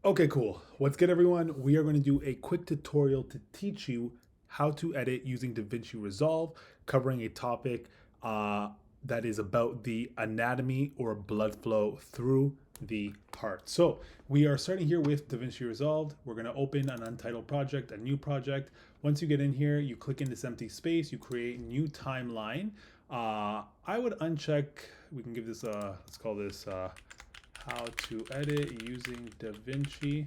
Okay, cool. What's good, everyone? We are going to do a quick tutorial to teach you how to edit using Davinci Resolve, covering a topic that is about the anatomy or blood flow through the heart. So we are starting here with Davinci Resolve. We're going to open an untitled project, a new project. Once you get in here, you click in this empty space, you create new timeline. I would uncheck, we can give this, let's call this how to edit using DaVinci.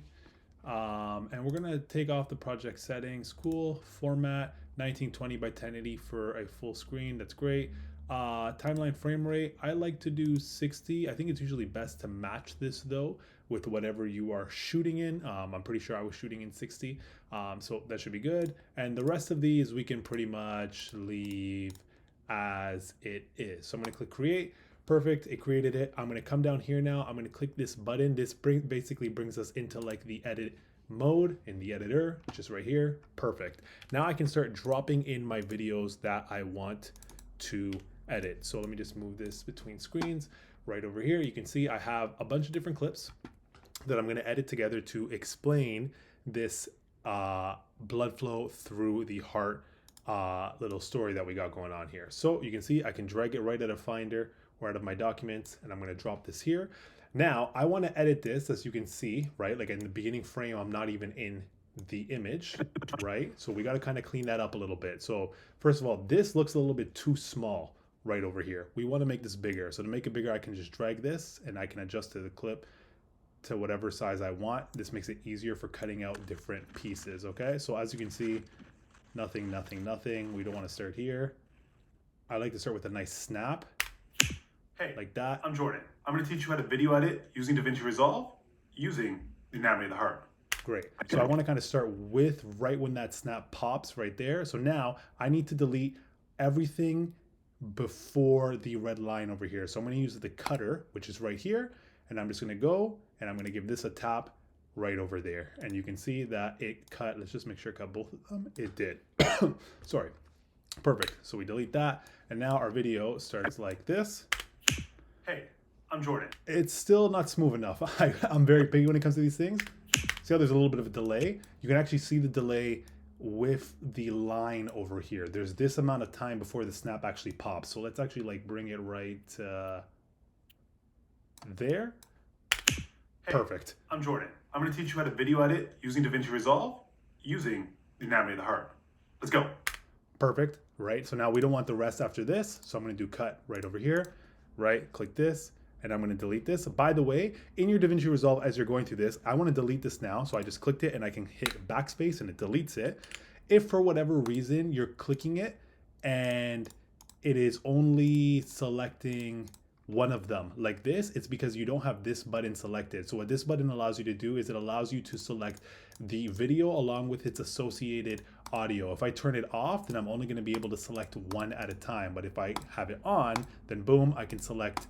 And we're gonna take off the project settings. Cool. Format 1920 by 1080 for a full screen. That's great. Timeline frame rate, I like to do 60. I think it's usually best to match this though with whatever you are shooting in. I'm pretty sure I was shooting in 60. So that should be good. And the rest of these we can pretty much leave as it is. So I'm gonna click create. Perfect, it created it. I'm gonna come down here now. I'm gonna click this button. This basically brings us into like the edit mode in the editor, which is right here. Perfect. Now I can start dropping in my videos that I want to edit. So let me just move this between screens. Right over here, you can see I have a bunch of different clips that I'm gonna edit together to explain this blood flow through the heart little story that we got going on here. So you can see I can drag it right out of Finder or out of my documents, and I'm going to drop this here. Now I want to edit this, as you can see, right? Like in the beginning frame, I'm not even in the image, right? So we got to kind of clean that up a little bit. So first of all, this looks a little bit too small right over here. We want to make this bigger. So to make it bigger, I can just drag this and I can adjust to the clip to whatever size I want. This makes it easier for cutting out different pieces, okay? So as you can see, nothing, nothing, nothing. We don't want to start here. I like to start with a nice snap. Hey, like that. I'm Jordan. I'm going to teach you how to video edit using Davinci Resolve using the anatomy of the heart. Great. So I want to kind of start with right when that snap pops right there. So now I need to delete everything before the red line over here. So I'm going to use the cutter, which is right here. And I'm just going to go and I'm going to give this a tap right over there. And you can see that it cut. Let's just make sure it cut both of them. It did. Sorry. Perfect. So we delete that. And now our video starts like this. Hey, I'm Jordan. It's still not smooth enough. I'm very big when it comes to these things. See how there's a little bit of a delay? You can actually see the delay with the line over here. There's this amount of time before the snap actually pops. So let's actually like bring it right there. Hey, perfect. I'm Jordan. I'm going to teach you how to video edit using Davinci Resolve using the anatomy of the heart. Let's go. Perfect, right? So now we don't want the rest after this. So I'm going to do cut right over here, right? Click this. And I'm going to delete this. By the way, in your Davinci Resolve, as you're going through this, I want to delete this now. So I just clicked it and I can hit backspace and it deletes it. If for whatever reason you're clicking it and it is only selecting one of them like this, it's because you don't have this button selected. So what this button allows you to do is it allows you to select the video along with its associated audio. If I turn it off, then I'm only going to be able to select one at a time. But if I have it on, then boom, I can select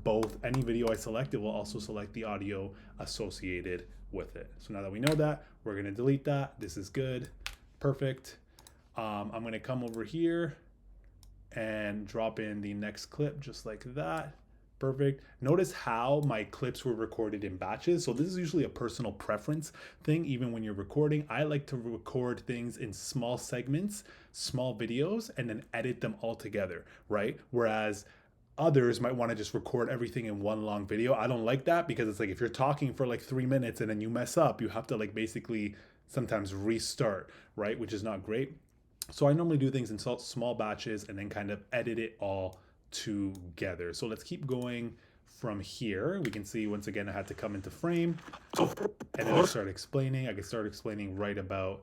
both. Any video I select, it will also select the audio associated with it. So now that we know that, we're going to delete that. This is good. Perfect. I'm going to come over here and drop in the next clip just like that. Perfect. Notice how my clips were recorded in batches. So this is usually a personal preference thing. Even when you're recording, I like to record things in small segments, small videos, and then edit them all together, right? Whereas others might want to just record everything in one long video. I don't like that because it's like if you're talking for like 3 minutes and then you mess up, you have to like basically sometimes restart, right? Which is not great. So I normally do things in small batches and then kind of edit it all together. So let's keep going from here. We can see once again I had to come into frame and then I start explaining. I can start explaining right about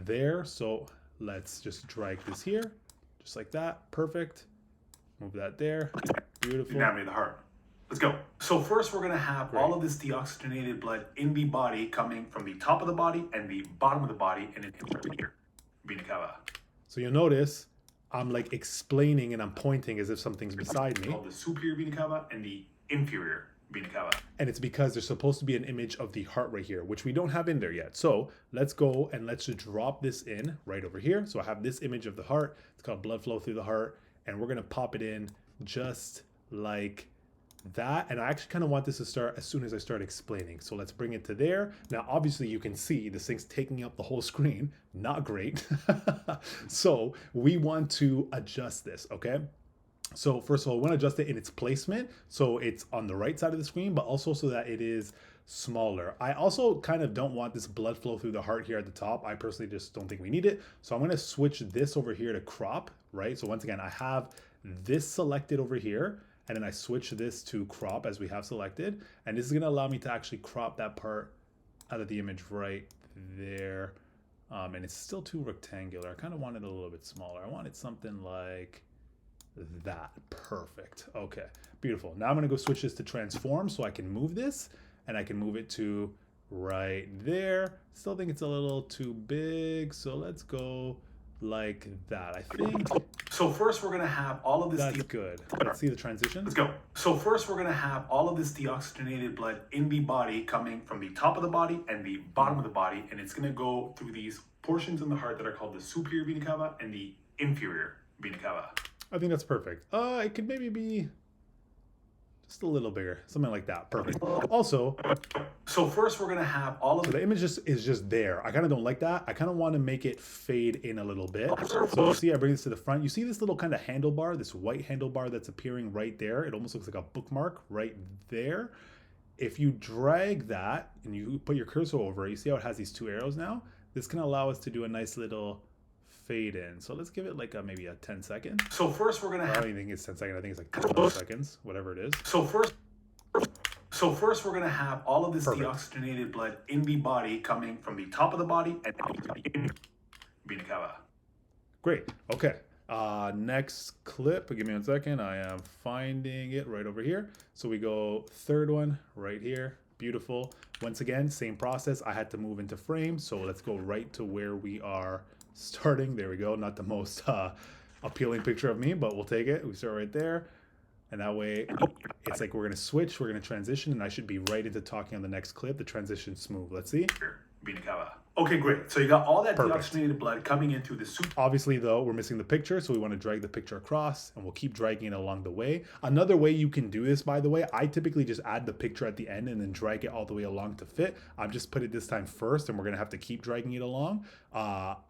there. So let's just drag this here just like that. Perfect. Move that there. Beautiful. The anatomy of the heart. Let's go. So first we're going to have all of this deoxygenated blood in the body coming from the top of the body and the bottom of the body and then here. Vena cava. So you'll notice I'm like explaining and I'm pointing as if something's beside me. Called the superior vena cava and the inferior vena cava. And it's because there's supposed to be an image of the heart right here, which we don't have in there yet. So let's go and let's just drop this in right over here. So I have this image of the heart. It's called blood flow through the heart. And we're going to pop it in just like that, and I actually kind of want this to start as soon as I start explaining. So let's bring it to there. Now, obviously you can see this thing's taking up the whole screen. Not great. So we want to adjust this, okay? So first of all, we want to adjust it in its placement. So it's on the right side of the screen, but also so that it is smaller. I also kind of don't want this blood flow through the heart here at the top. I personally just don't think we need it. So I'm going to switch this over here to crop, right? So once again, I have this selected over here, and then I switch this to crop as we have selected. And this is going to allow me to actually crop that part out of the image right there. And it's still too rectangular. I kind of want it a little bit smaller. I want it something like that. Perfect. Okay, beautiful. Now I'm going to go switch this to transform so I can move this, and I can move it to right there. Still think it's a little too big, so let's go like that. I think so. First, we're going to have all of this. That's good. Let's see the transition. Let's go. So first, we're going to have all of this deoxygenated blood in the body coming from the top of the body and the bottom of the body, and it's going to go through these portions in the heart that are called the superior vena cava and the inferior vena cava. I think that's perfect. It could maybe be just a little bigger, something like that. Perfect. Also, so first we're gonna have all of the image is just there. I kind of don't like that. I kind of want to make it fade in a little bit. So you see, I bring this to the front. You see this little kind of handlebar, this white handlebar that's appearing right there. It almost looks like a bookmark right there. If you drag that and you put your cursor over it, you see how it has these two arrows now? This can allow us to do a nice little fade in. So let's give it like maybe a 10 seconds. So first we're gonna I don't even think it's 10 seconds. I think it's like 20 seconds, whatever it is. So first we're gonna have all of this deoxygenated blood in the body coming from the top of the body and vena cava. Great. Okay. Next clip. Give me 1 second. I am finding it right over here. So we go third one right here. Beautiful. Once again, same process. I had to move into frame. So let's go right to where we are starting. There we go. Not the most appealing picture of me, but we'll take it. We start right there. And that way, it's like we're going to switch, we're going to transition, and I should be right into talking on the next clip. The transition's smooth. Let's see. Vena cava. Okay, great. So you got all that deoxygenated blood coming in through the soup. Obviously, though, we're missing the picture, so we want to drag the picture across, and we'll keep dragging it along the way. Another way you can do this, by the way, I typically just add the picture at the end and then drag it all the way along to fit. I've just put it this time first, and we're going to have to keep dragging it along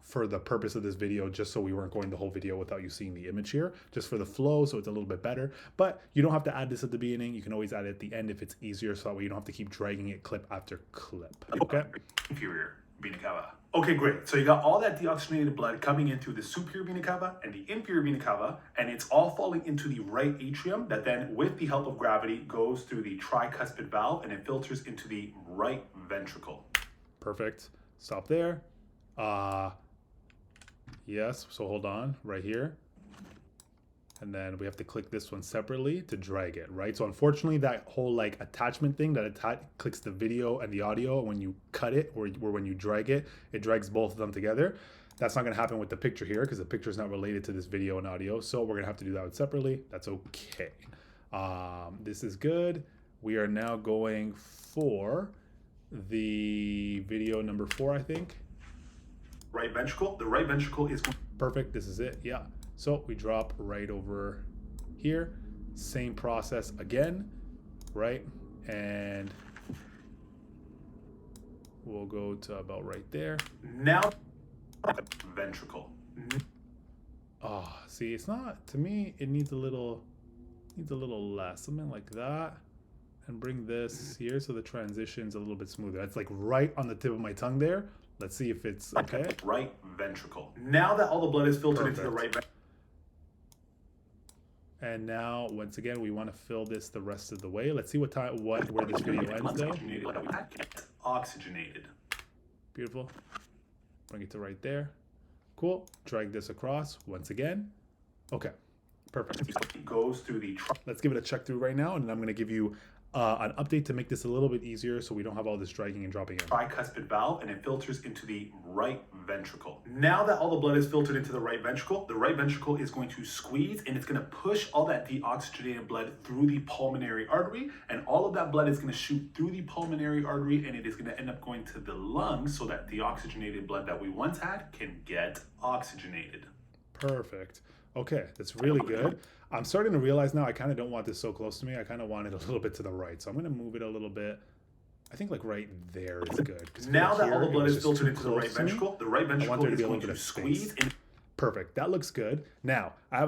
for the purpose of this video, just so we weren't going the whole video without you seeing the image here, just for the flow, so it's a little bit better. But you don't have to add this at the beginning. You can always add it at the end if it's easier, so that way you don't have to keep dragging it clip after clip. Okay? Inferior vena cava. Okay, great. So you got all that deoxygenated blood coming in through the superior vena cava and the inferior vena cava, and it's all falling into the right atrium that then, with the help of gravity, goes through the tricuspid valve and it filters into the right ventricle. Perfect. Stop there. Yes, so hold on right here. And then we have to click this one separately to drag it, right? So unfortunately, that whole like attachment thing that clicks the video and the audio, and when you cut it or when you drag it, it drags both of them together. That's not gonna happen with the picture here because the picture is not related to this video and audio. So we're gonna have to do that separately. That's okay. This is good. We are now going for the video number 4, I think. Right ventricle. The right ventricle is perfect. This is it. Yeah. So we drop right over here. Same process again, right? And we'll go to about right there. Now, ventricle. Oh, see, it's not, to me, it needs a little less, something like that. And bring this here so the transition's a little bit smoother. That's like right on the tip of my tongue there. Let's see if it's okay. Right ventricle. Now that all the blood is filtered into the right ventricle. And now, once again, we want to fill this the rest of the way. Let's see where this video ends though. Oxygenated. Beautiful. Bring it to right there. Cool. Drag this across once again. Okay. Perfect. It goes through the. Let's give it a check through right now, and then I'm going to give you an update to make this a little bit easier so we don't have all this dragging and dropping in. Tricuspid valve, and it filters into the right ventricle. Now that all the blood is filtered into the right ventricle is going to squeeze, and it's going to push all that deoxygenated blood through the pulmonary artery, and all of that blood is going to shoot through the pulmonary artery, and it is going to end up going to the lungs so that the oxygenated blood that we once had can get oxygenated. Perfect. Okay, that's really good. I'm starting to realize now I kind of don't want this so close to me. I kind of want it a little bit to the right. So I'm going to move it a little bit. I think like right there is good. Because Now that all the blood is filtered into the close right to me. ventricle, the right I want ventricle there to is be a going little bit to of squeeze. space. Perfect. That looks good. Now, I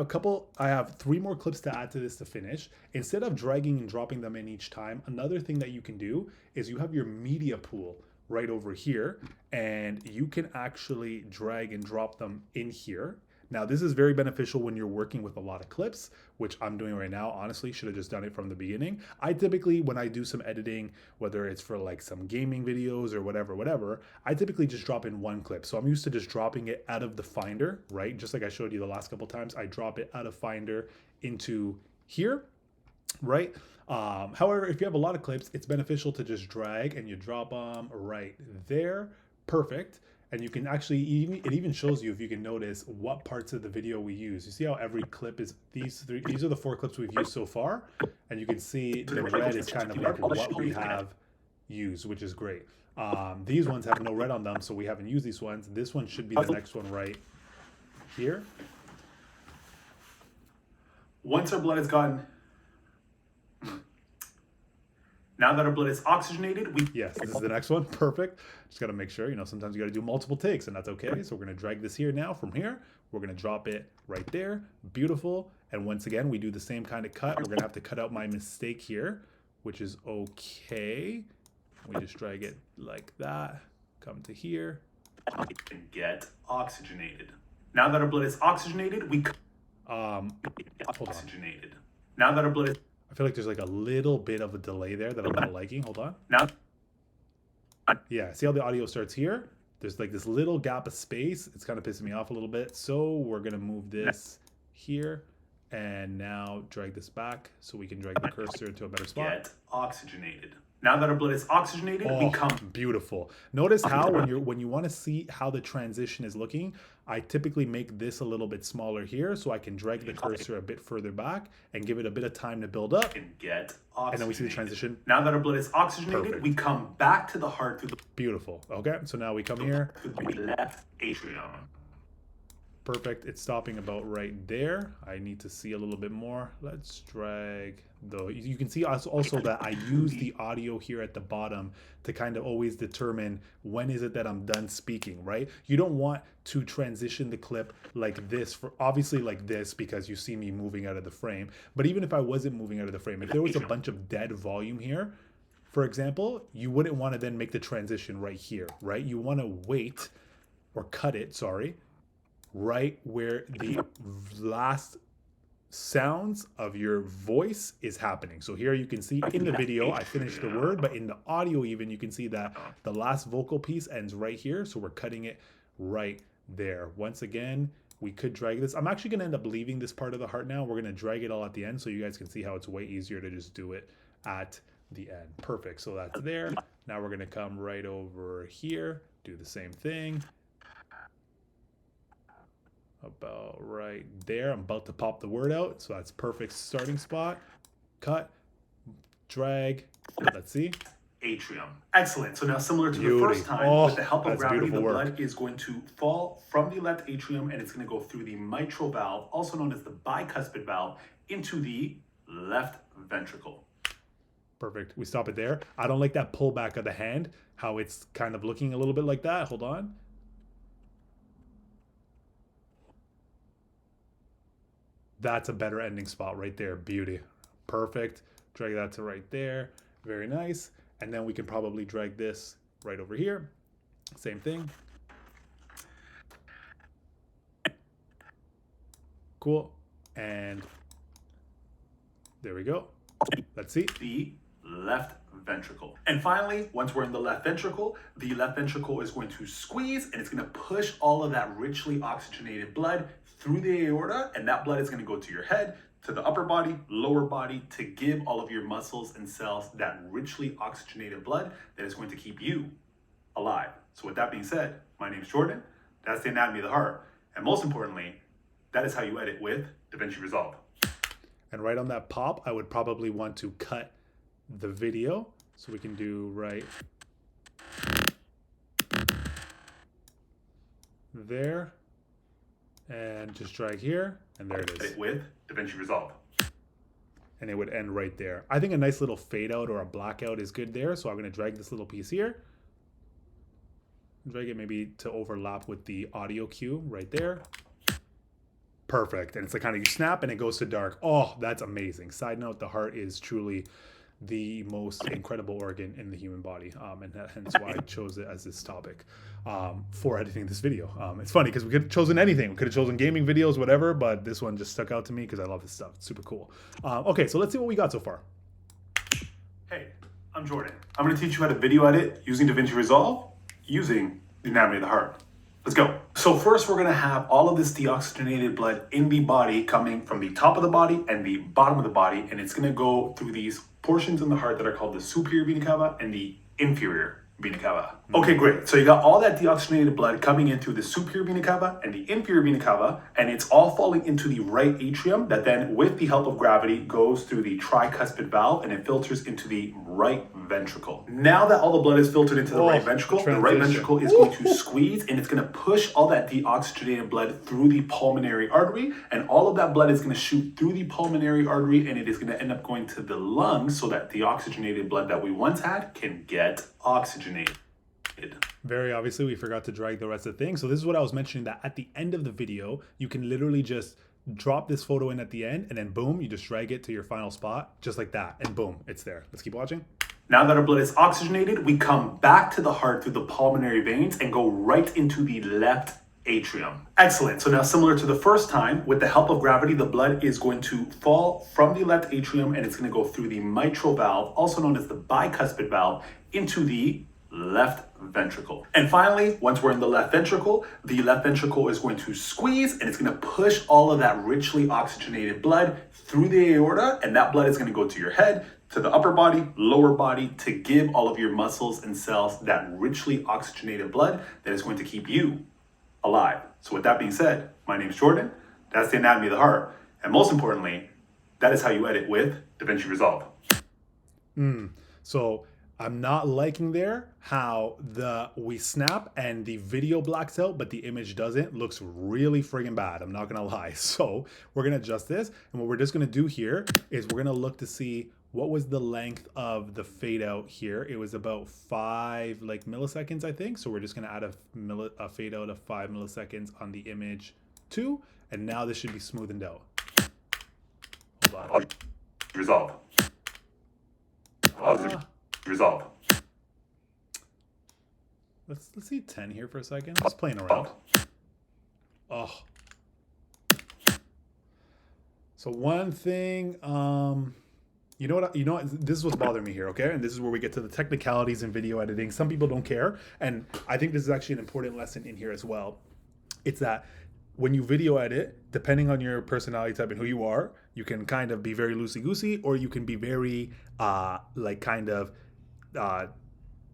have 3 more clips to add to this to finish. Instead of dragging and dropping them in each time, another thing that you can do is you have your media pool right over here, and you can actually drag and drop them in here. Now, this is very beneficial when you're working with a lot of clips, which I'm doing right now. Honestly, should have just done it from the beginning. I typically, when I do some editing, whether it's for like some gaming videos or whatever, I typically just drop in one clip. So I'm used to just dropping it out of the Finder, right? Just like I showed you the last couple times, I drop it out of Finder into here, right? However, if you have a lot of clips, it's beneficial to just drag and you drop them right there. Perfect. And you can actually, it even shows you, if you can notice, what parts of the video we use. You see how every clip is, these are the 4 clips we've used so far. And you can see the red is kind of like what we have used, which is great. These ones have no red on them, so we haven't used these ones. This one should be the next one right here. Once our blood has gotten, now that our blood is oxygenated, Yes, this is the next one. Perfect. Just got to make sure, sometimes you got to do multiple takes, and that's okay. So we're going to drag this here now from here. We're going to drop it right there. Beautiful. And once again, we do the same kind of cut. We're going to have to cut out my mistake here, which is okay. We just drag it like that. Come to here. and get oxygenated. Now that our blood is oxygenated, Hold on. oxygenated. Now that our blood is, I feel like there's like a little bit of a delay there that I'm not liking. Hold on. now, Yeah, see how the audio starts here? There's like this little gap of space. It's kind of pissing me off a little bit. So we're going to move this here and now drag this back so we can drag the cursor into a better spot. get oxygenated. Now that our blood is oxygenated, we come. Beautiful. Notice how when you want to see how the transition is looking, I typically make this a little bit smaller here so I can drag the cursor a bit further back and give it a bit of time to build up. And get oxygenated. And then we see the transition. Now that our blood is oxygenated, Perfect. we come back to the heart through Beautiful. Okay, so now we come here. the left atrium. Perfect. It's stopping about right there. I need to see a little bit more. Let's drag though. You can see also that I use the audio here at the bottom to kind of always determine when is it that I'm done speaking, right? You don't want to transition the clip like this, for obviously like this, because you see me moving out of the frame. But even if I wasn't moving out of the frame, if there was a bunch of dead volume here, for example, you wouldn't want to then make the transition right here, right? You want to wait or cut it, sorry, right where the last sounds of your voice is happening. So here you can see in the video, I finished the word, but in the audio even, you can see that the last vocal piece ends right here. So we're cutting it right there. Once again, we could drag this. I'm actually gonna end up leaving this part of the heart now. We're gonna drag it all at the end so you guys can see how it's way easier to just do it at the end. Perfect, so that's there. Now we're gonna come right over here, do the same thing. About right there. I'm about to pop the word out, so that's perfect starting spot. Cut, drag, let's see. Atrium. Excellent. So now, similar to Beauty. the first time, with the help of That's gravity, the beautiful work. blood is going to fall from the left atrium and it's going to go through the mitral valve, also known as the bicuspid valve, into the left ventricle. Perfect. We stop it there. I don't like that pullback of the hand, how it's kind of looking a little bit like that. Hold on. That's a better ending spot right there. Beauty. Perfect. Drag that to right there. Very nice. And then we can probably drag this right over here. Same thing. Cool. And there we go. Let's see. The left ventricle. And finally, once we're in the left ventricle is going to squeeze and it's going to push all of that richly oxygenated blood through the aorta, and that blood is going to go to your head, to the upper body, lower body, to give all of your muscles and cells that richly oxygenated blood that is going to keep you alive. So with that being said, my name is Jordan. That's the anatomy of the heart. And most importantly, that is how you edit with Davinci Resolve. And right on that pop, I would probably want to cut the video. So we can do right there. and just drag here, and there it is. With Davinci Resolve. And it would end right there. I think a nice little fade out or a blackout is good there. So I'm going to drag this little piece here. Drag it maybe to overlap with the audio cue right there. Perfect. And it's like kind of you snap and it goes to dark. Oh, that's amazing. Side note, the heart is truly the most incredible organ in the human body, and hence why I chose it as this topic for editing this video. It's funny because we could have chosen anything. We could have chosen gaming videos, whatever, but this one just stuck out to me because I love this stuff. It's super cool. Okay, so let's see what we got so far. Hey, I'm Jordan. I'm going to teach you how to video edit using Davinci Resolve using the anatomy of the heart. Let's go. So first we're gonna have all of this deoxygenated blood in the body coming from the top of the body and the bottom of the body, and it's gonna go through these portions in the heart that are called the superior vena cava and the inferior vena cava. Okay, great. So you got all that deoxygenated blood coming in through the superior vena cava and the inferior vena cava, and it's all falling into the right atrium that then, with the help of gravity, goes through the tricuspid valve and it filters into the right ventricle. Now that all the blood is filtered into the right ventricle, the right ventricle is going to squeeze and it's going to push all that deoxygenated blood through the pulmonary artery, and all of that blood is going to shoot through the pulmonary artery and it is going to end up going to the lungs so that the oxygenated blood that we once had can get oxygenated. Very obviously, we forgot to drag the rest of the thing. So this is what I was mentioning, that at the end of the video, you can literally just drop this photo in at the end and then boom, you just drag it to your final spot just like that. And boom, it's there. Let's keep watching. Now that our blood is oxygenated, we come back to the heart through the pulmonary veins and go right into the left atrium. Excellent. So now, similar to the first time, with the help of gravity, the blood is going to fall from the left atrium and it's going to go through the mitral valve, also known as the bicuspid valve, into the left ventricle. And finally, once we're in the left ventricle is going to squeeze and it's going to push all of that richly oxygenated blood through the aorta, and that blood is going to go to your head, to the upper body, lower body, to give all of your muscles and cells that richly oxygenated blood that is going to keep you alive. So with that being said, my name is Jordan. That's the anatomy of the heart. And most importantly, that is how you edit with Davinci Resolve. So I'm not liking there how we snap and the video blacks out, but the image doesn't. Looks really friggin' bad. I'm not gonna lie. So we're gonna adjust this. And what we're just gonna do here is we're gonna look to see what was the length of the fade out here. It was about 5 milliseconds, I think. So we're just gonna add a fade out of 5 milliseconds on the image 2. And now this should be smoothened out. Hold on. Resolve. Resolve. Let's see 10 here for a second. Just playing around. Oh. So one thing, you know what, this is what's bothering me here, okay? And this is where we get to the technicalities in video editing. Some people don't care, and I think this is actually an important lesson in here as well. It's that when you video edit, depending on your personality type and who you are, you can kind of be very loosey-goosey, or you can be very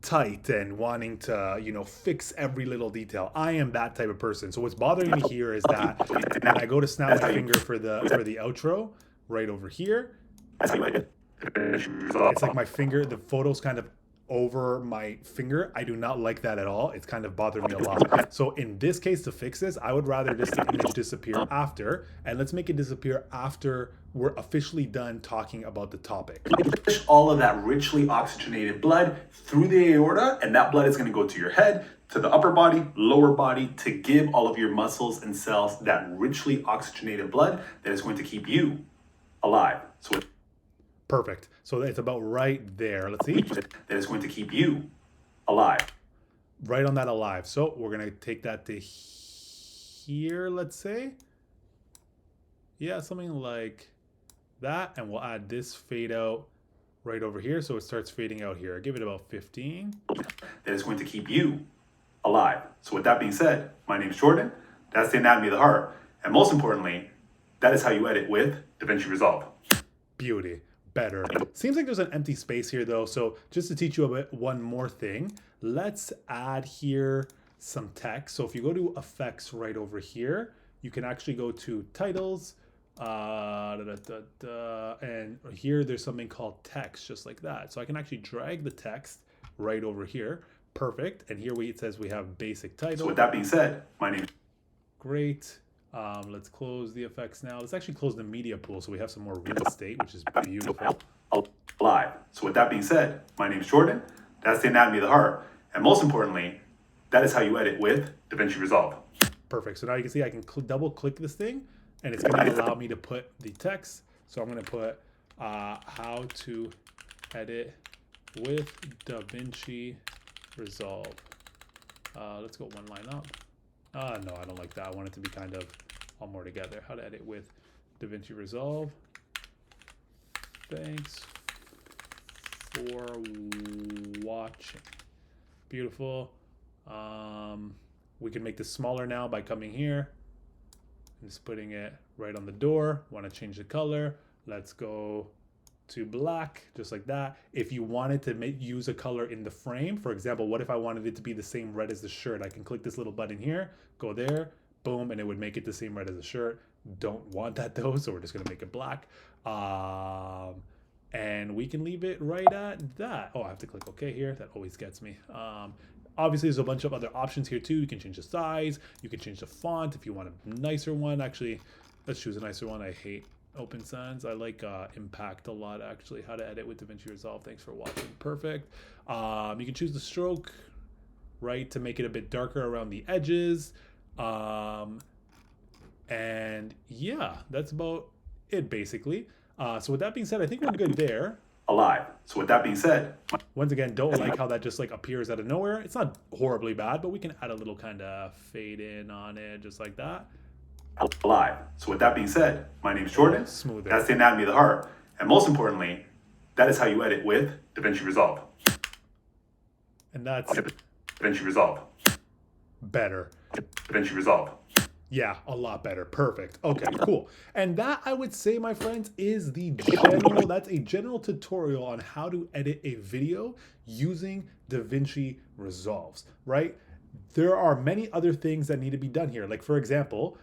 tight and wanting to fix every little detail. I am that type of person. So what's bothering me here is that when I go to snap my finger for the outro right over here, it's like my finger, the photo's kind of over my finger. I do not like that at all. It's kind of bothered me a lot. So in this case, to fix this, I would rather just the image disappear after, and let's make it disappear after we're officially done talking about the topic. Push all of that richly oxygenated blood through the aorta, and that blood is going to go to your head, to the upper body, lower body, to give all of your muscles and cells that richly oxygenated blood that is going to keep you alive. So perfect. So it's about right there. Let's see. That is going to keep you alive. Right on that alive. So we're going to take that to here, let's say. Yeah, something like that. And we'll add this fade out right over here. So it starts fading out here. Give it about 15. That is going to keep you alive. So with that being said, my name is Jordan. That's the anatomy of the heart. And most importantly, that is how you edit with Davinci Resolve. Beauty. Better. Seems like there's an empty space here though. So just to teach you one more thing, let's add here some text. So if you go to effects right over here, you can actually go to titles, and here there's something called text, just like that. So I can actually drag the text right over here. Perfect. And here it says we have basic title. So with that being said, my name. Great. Let's close the effects now. Let's actually close the media pool so we have some more real estate, which is beautiful. Live. So with that being said, my name's Jordan. That's the anatomy of the heart. And most importantly, that is how you edit with Davinci Resolve. Perfect. So now you can see I can double click this thing and it's going to allow me to put the text. So I'm going to put how to edit with Davinci Resolve. Let's go one line up. No, I don't like that. I want it to be kind of all more together. How to edit with Davinci Resolve. Thanks for watching. Beautiful. We can make this smaller now by coming here and just putting it right on the door. Want to change the color. Let's go to black, just like that. If you wanted to use a color in the frame, for example, what if I wanted it to be the same red as the shirt? I can click this little button here, go there, boom, and it would make it the same red as the shirt. Don't want that though, so we're just gonna make it black. And we can leave it right at that. Oh, I have to click OK here. That always gets me. Obviously, there's a bunch of other options here too. You can change the size. You can change the font if you want a nicer one. Actually, let's choose a nicer one. I hate Open Sans. I like Impact a lot, actually. How to edit with Davinci Resolve. Thanks for watching. Perfect. You can choose the stroke, right, to make it a bit darker around the edges. And yeah, that's about it, basically. So with that being said, I think we're good there. Alive. So with that being said, once again, don't like how that just like appears out of nowhere. It's not horribly bad, but we can add a little kind of fade in on it, just like that. Alive. So with that being said, my name's Jordan. Smoother. That's the anatomy of the heart. And most importantly, that is how you edit with Davinci Resolve. And that's Davinci Resolve. Better. Davinci Resolve. Yeah, a lot better. Perfect. Okay, cool. And that, I would say, my friends, is the general, that's a general tutorial on how to edit a video using Davinci Resolves, right? There are many other things that need to be done here. Like, for example,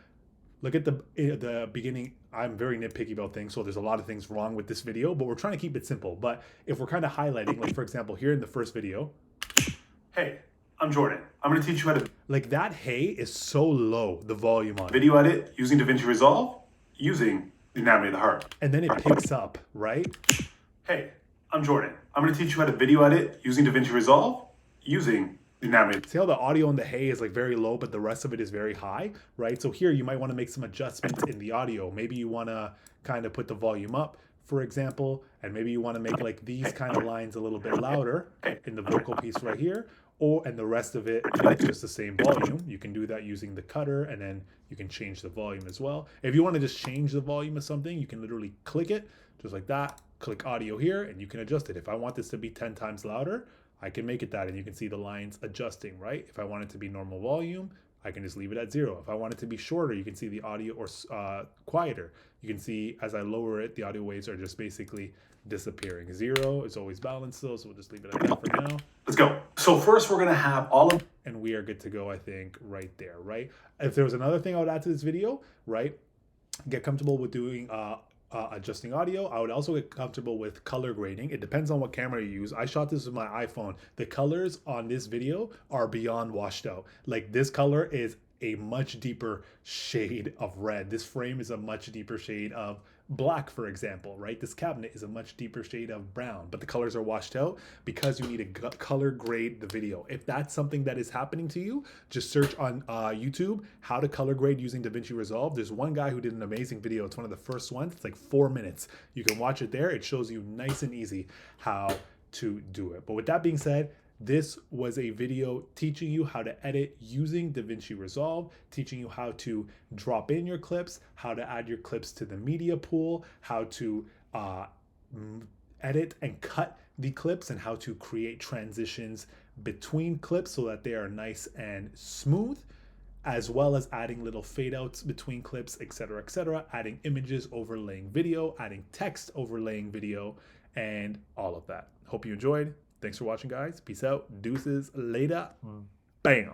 look at the beginning. I'm very nitpicky about things, so there's a lot of things wrong with this video, but we're trying to keep it simple. But if we're kind of highlighting, like, for example, here in the first video. Hey, I'm Jordan. I'm going to teach you how to... Like, that hey is so low, the volume on it. Video edit using Davinci Resolve, using the anatomy of the heart. And then it picks up, right? Hey, I'm Jordan. I'm going to teach you how to video edit using Davinci Resolve, using the anatomy. See how the audio in the hey is like very low, but the rest of it is very high, right? So here you might want to make some adjustments in the audio. Maybe you want to kind of put the volume up, for example, and maybe you want to make like these kind of lines a little bit louder in the vocal piece right here. And the rest of it, it's just the same volume. You can do that using the cutter, and then you can change the volume as well. If you want to just change the volume of something, you can literally click it just like that, click audio here, and you can adjust it. If I want this to be 10 times louder, I can make it that, and you can see the lines adjusting, right? If I want it to be normal volume, I can just leave it at 0. If I want it to be shorter, you can see the audio, or quieter. You can see as I lower it, the audio waves are just basically disappearing. 0 is always balanced though, so we'll just leave it at that for now. Let's go. So first we're gonna have all of... And we are good to go, I think, right there, right? If there was another thing I would add to this video, right? Get comfortable with doing adjusting audio. I would also get comfortable with color grading. It depends on what camera you use. I shot this with my iPhone. The colors on this video are beyond washed out. Like, this color is a much deeper shade of red. This frame is a much deeper shade of black, for example, right? This cabinet is a much deeper shade of brown, but the colors are washed out because you need to color grade the video. If that's something that is happening to you, just search on YouTube how to color grade using Davinci Resolve. There's one guy who did an amazing video. It's one of the first ones. It's like 4 minutes. You can watch it there. It shows you nice and easy how to do it. But with that being said, this was a video teaching you how to edit using Davinci Resolve, teaching you how to drop in your clips, how to add your clips to the media pool, how to edit and cut the clips, and how to create transitions between clips so that they are nice and smooth, as well as adding little fade outs between clips, etc., adding images, overlaying video, adding text, overlaying video, and all of that. Hope you enjoyed. Thanks for watching, guys. Peace out. Deuces. Later. Bam.